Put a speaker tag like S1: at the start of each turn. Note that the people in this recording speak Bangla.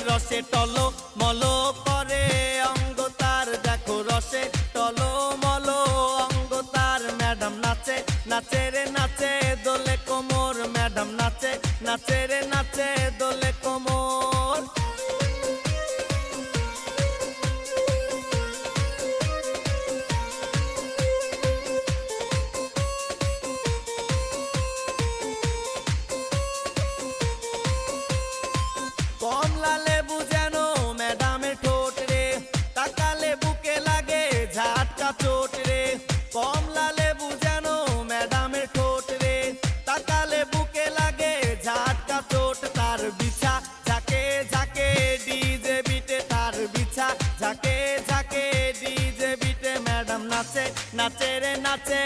S1: রসে টলো মলো করে অঙ্গ তার, দেখো রসে টলো মলো অঙ্গ তার। ম্যাডাম নাচে নাচে রে নাচে দোলে কোমর, ম্যাডাম নাচে নাচে রে নাচে দোলে কোমর। কমলা লেবু যেন ম্যাডামের ঠোঁট রে, তাকালে বুকে লাগে ঝাটকা চোট রে। কমলা লেবু যেন ম্যাডামের ঠোঁট রে, তাকালে বুকে লাগে ঝাটকা চোট। তার বিছা ঝাঁকে ঝাঁকে ডিজে বিটে, তার বিছা ঝাঁকে ঝাঁকে ডিজে বিটে। ম্যাডাম নাচে নাচে রে নাচে